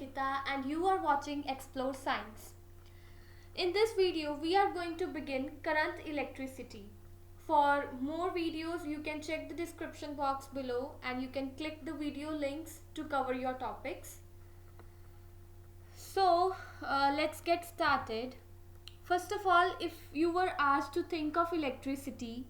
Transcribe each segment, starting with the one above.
Nikita and you are watching Explore Science. In this video, we are going to begin current electricity. For more videos, you can check the description box below and you can click the video links to cover your topics. So, let's get started. First of all, if you were asked to think of electricity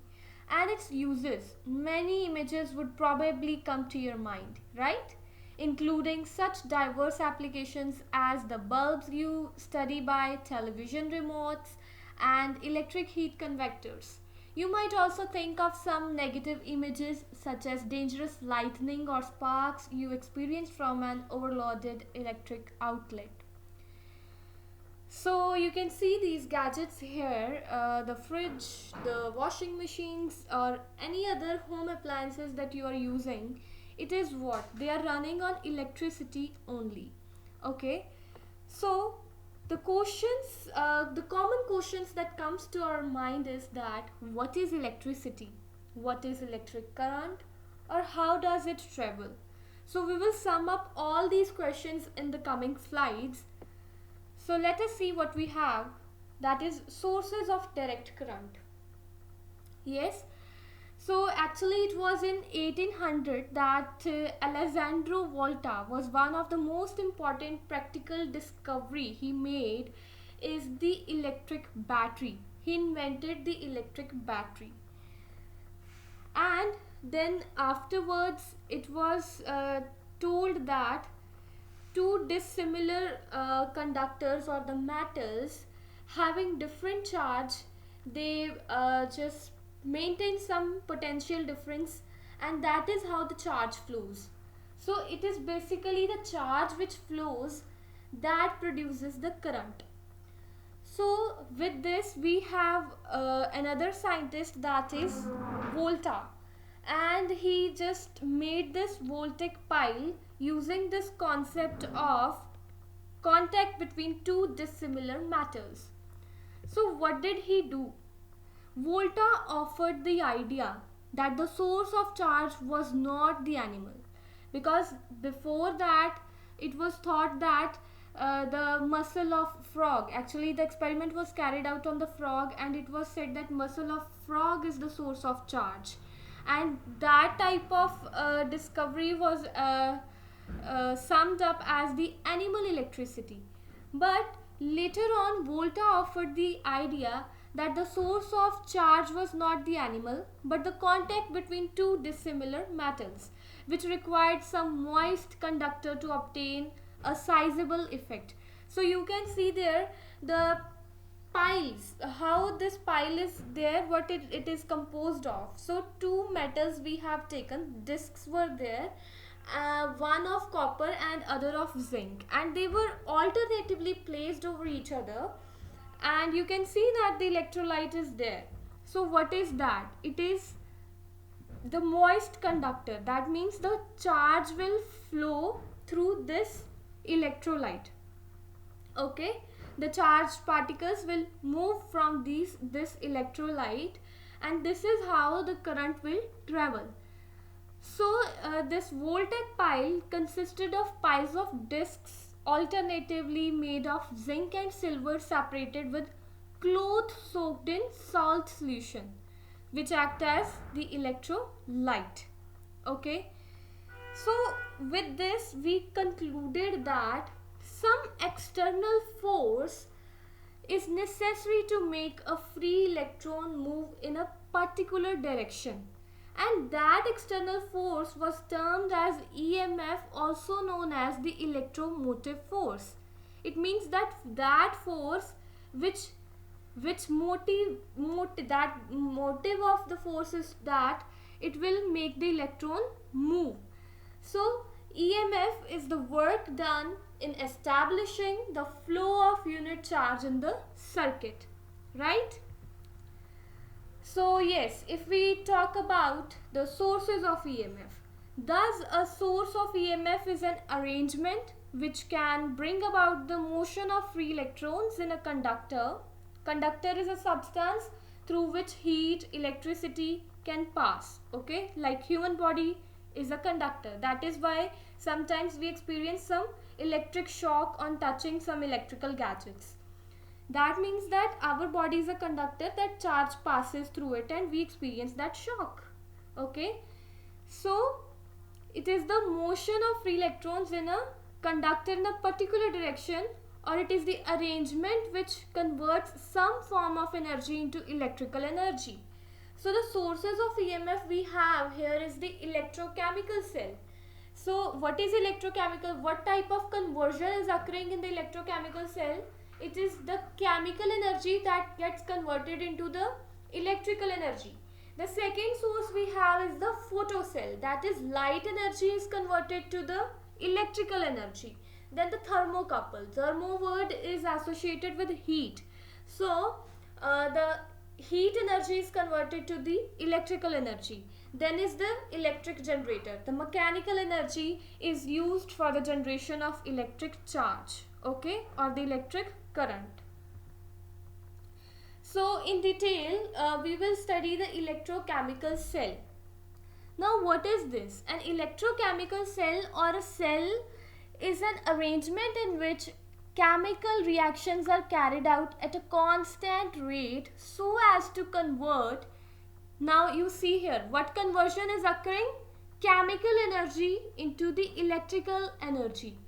and its uses, many images would probably come to your mind, right? Including such diverse applications as the bulbs you study by, television remotes, and electric heat convectors. You might also think of some negative images such as dangerous lightning or sparks you experience from an overloaded electric outlet. So you can see these gadgets here, the fridge, the washing machines or any other home appliances that you are using. It is what? They are running on electricity only. Okay. So the common questions that comes to our mind is that what is electricity? What is electric current? Or how does it travel? So we will sum up all these questions in the coming slides. So let us see what we have, that is sources of direct current. Yes, so actually it was in 1800 that Alessandro Volta was one of the most important practical discovery he made is the electric battery. He invented the electric battery. And then afterwards it was told that two dissimilar conductors or the metals having different charge, they just maintain some potential difference, and that is how the charge flows. So it is basically the charge which flows that produces the current. So with this we have another scientist, that is Volta, and he just made this Voltaic pile using this concept of contact between two dissimilar metals. So what did he do? Volta offered the idea that the source of charge was not the animal, because before that it was thought that the muscle of frog, actually the experiment was carried out on the frog and it was said that muscle of frog is the source of charge, and that type of discovery was summed up as the animal electricity. But later on Volta offered the idea that the source of charge was not the animal but the contact between two dissimilar metals, which required some moist conductor to obtain a sizable effect. So you can see there the piles, how this pile is there, what it is composed of. So two metals we have taken, discs were there, one of copper and other of zinc, and they were alternatively placed over each other, and you can see that the electrolyte is there. So what is that? It is the moist conductor. That means the charge will flow through this electrolyte. Okay, the charged particles will move from this electrolyte, and this is how the current will travel. So this Voltaic pile consisted of piles of discs alternatively made of zinc and silver separated with cloth soaked in salt solution, which act as the electrolyte. Okay, so with this we concluded that some external force is necessary to make a free electron move in a particular direction, and that external force was termed as EMF, also known as the electromotive force. It means that force which motive of the force is that it will make the electron move. So EMF is the work done in establishing the flow of unit charge in the circuit, right? So yes, if we talk about the sources of EMF, thus a source of EMF is an arrangement which can bring about the motion of free electrons in a conductor. Conductor is a substance through which heat, electricity can pass. Okay, like human body is a conductor. That is why Sometimes we experience some electric shock on touching some electrical gadgets. That means that our body is a conductor, that charge passes through it and we experience that shock. Okay, so it is the motion of free electrons in a conductor in a particular direction, or it is the arrangement which converts some form of energy into electrical energy. So the sources of EMF we have here is the electrochemical cell. So what is electrochemical? What type of conversion is occurring in the electrochemical cell? It is the chemical energy that gets converted into the electrical energy. The second source we have is the photocell, that is light energy is converted to the electrical energy. Then the thermocouple. Thermo word is associated with heat. So the heat energy is converted to the electrical energy. Then is the electric generator. The mechanical energy is used for the generation of electric charge, okay, or the electric current. So in detail, we will study the electrochemical cell. Now what is this? An electrochemical cell or a cell is an arrangement in which chemical reactions are carried out at a constant rate so as to convert. Now you see here what conversion is occurring? Chemical energy into the electrical energy.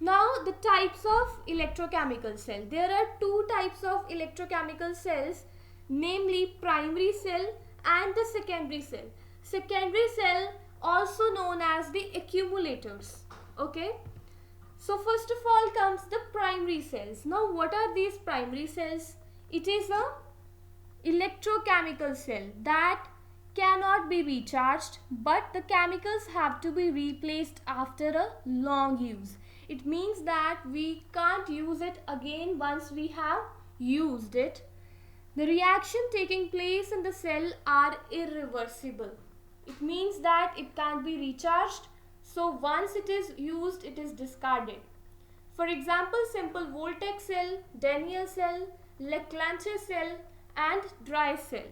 Now the types of electrochemical cell. There are two types of electrochemical cells, namely primary cell and the secondary cell. Secondary cell also known as the accumulators. Okay. So first of all comes the primary cells. Now what are these primary cells? It is a electrochemical cell that cannot be recharged, but the chemicals have to be replaced after a long use. It means that we can't use it again once we have used it. The reaction taking place in the cell are irreversible. It means that it can't be recharged. So once it is used, it is discarded. For example, simple Voltaic cell, Daniell cell, Leclanche cell and dry cell.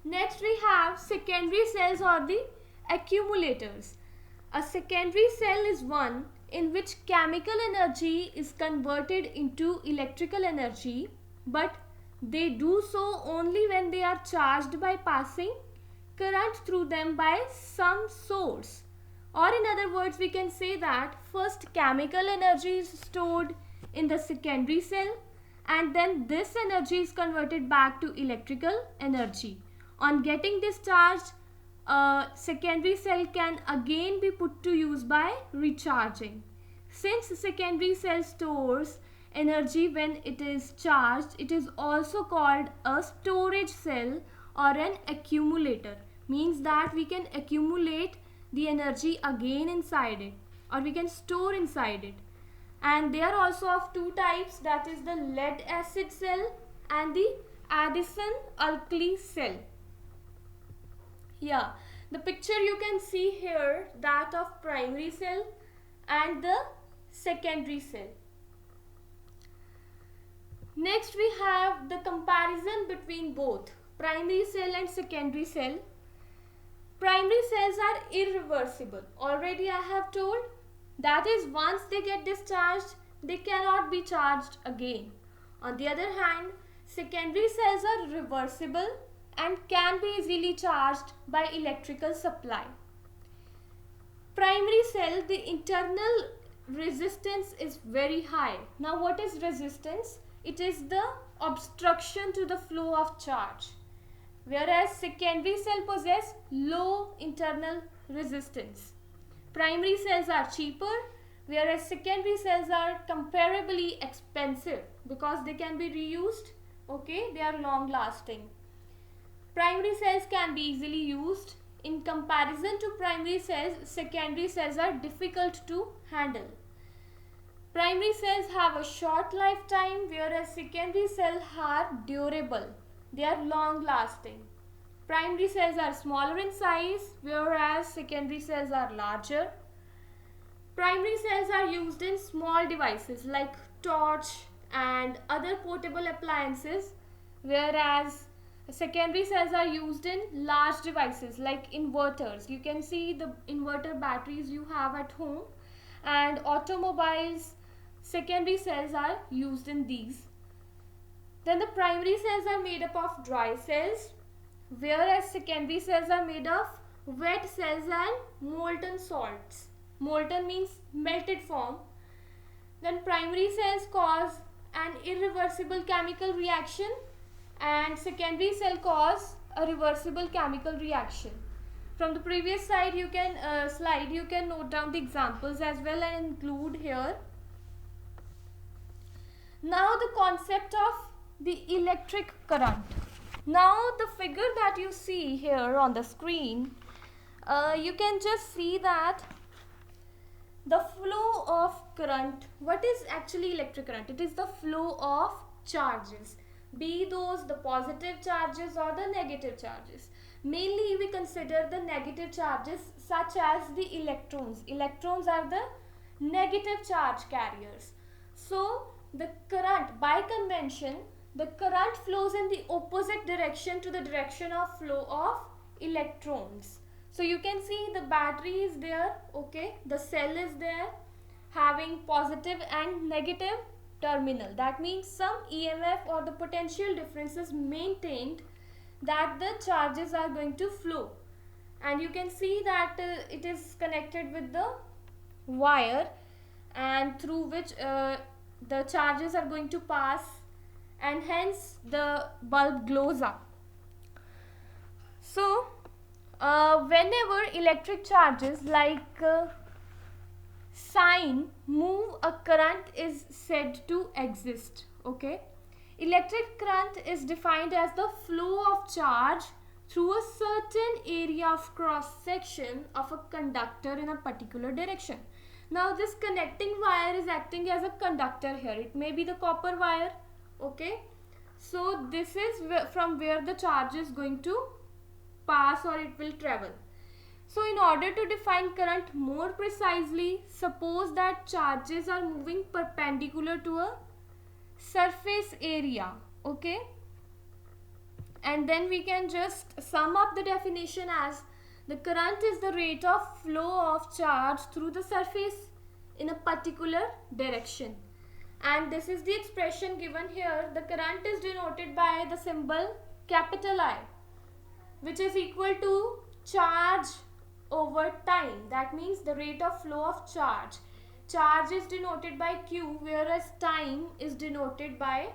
Next we have secondary cells or the accumulators. A secondary cell is one in which chemical energy is converted into electrical energy, but they do so only when they are charged by passing current through them by some source. Or in other words, we can say that first chemical energy is stored in the secondary cell and then this energy is converted back to electrical energy. On getting discharged, a secondary cell can again be put to use by recharging. Since secondary cell stores energy when it is charged, it is also called a storage cell or an accumulator. Means that we can accumulate the energy again inside it, or we can store inside it. And they are also of two types, that is the lead acid cell and the Addison alkali cell. Yeah, the picture you can see here, that of primary cell and the secondary cell. Next we have the comparison between both primary cell and secondary cell. Primary cells are irreversible. Already I have told. That is, once they get discharged, they cannot be charged again. On the other hand, secondary cells are reversible and can be easily charged by electrical supply. Primary cell, the internal resistance is very high. Now what is resistance? It is the obstruction to the flow of charge. Whereas secondary cell possess low internal resistance. Primary cells are cheaper, whereas secondary cells are comparably expensive because they can be reused. Okay, they are long lasting. Primary cells can be easily used. In comparison to primary cells, secondary cells are difficult to handle. Primary cells have a short lifetime, whereas secondary cells are durable. They are long lasting. Primary cells are smaller in size, whereas secondary cells are larger. Primary cells are used in small devices like torch and other portable appliances, whereas secondary cells are used in large devices like inverters. You can see the inverter batteries you have at home, and automobiles, secondary cells are used in these. Then the primary cells are made up of dry cells, whereas secondary cells are made of wet cells and molten salts. Molten means melted form. Then primary cells cause an irreversible chemical reaction, and secondary cell cause a reversible chemical reaction. From the previous slide you can note down the examples as well and include here. Now the concept of the electric current. Now the figure that you see here on the screen, you can just see that the flow of current. What is actually electric current? It is the flow of charges, be those the positive charges or the negative charges. Mainly we consider the negative charges such as the electrons. Electrons are the negative charge carriers. So the current, by convention, the current flows in the opposite direction to the direction of flow of electrons. So you can see the battery is there, okay, the cell is there having positive and negative terminal. That means some EMF or the potential difference is maintained, that the charges are going to flow. And you can see that it is connected with the wire, and through which the charges are going to pass, and hence the bulb glows up. So whenever electric charges like sign move, a current is said to exist. Okay, electric current is defined as the flow of charge through a certain area of cross section of a conductor in a particular direction. Now this connecting wire is acting as a conductor here. It may be the copper wire. Okay, so this is from where the charge is going to pass or it will travel. So in order to define current more precisely, suppose that charges are moving perpendicular to a surface area. Okay, and then we can just sum up the definition as the current is the rate of flow of charge through the surface in a particular direction. And this is the expression given here. The current is denoted by the symbol capital I, which is equal to charge over time. That means the rate of flow of charge. Charge is denoted by Q, whereas time is denoted by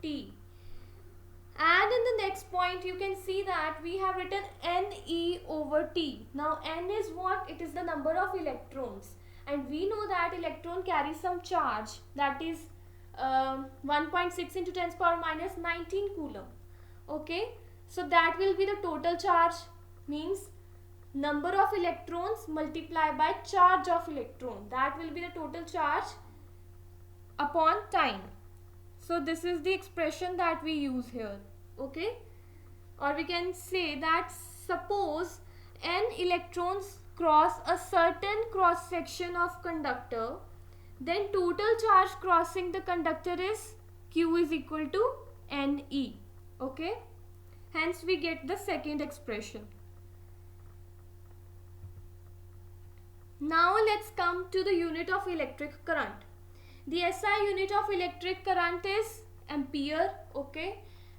T. And in the next point you can see that we have written Ne over T. Now N is what? It is the number of electrons, and we know that electron carries some charge, that is 1.6 into 10 power minus 19 coulomb. Okay, so that will be the total charge, means number of electrons multiplied by charge of electron. That will be the total charge upon time. So this is the expression that we use here. Okay, or we can say that suppose n electrons cross a certain cross section of conductor, then total charge crossing the conductor is Q is equal to Ne. Okay, hence we get the second expression. Now let's come to the unit of electric current. The SI unit of electric current is ampere. Okay,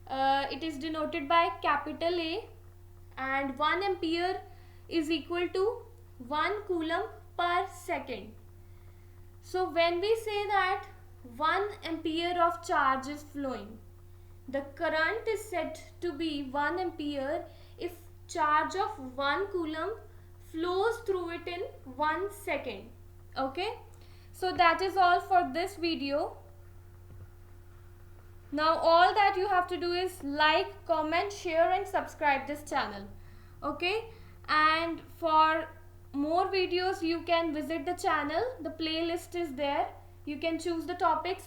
it is denoted by capital A, and 1 ampere is equal to 1 coulomb per second. So when we say that 1 ampere of charge is flowing, the current is said to be 1 ampere if charge of 1 coulomb flows through it in 1 second. Okay, so that is all for this video. Now all that you have to do is like, comment, share and subscribe this channel. Okay, and for more videos you can visit the channel. The playlist is there. You can choose the topics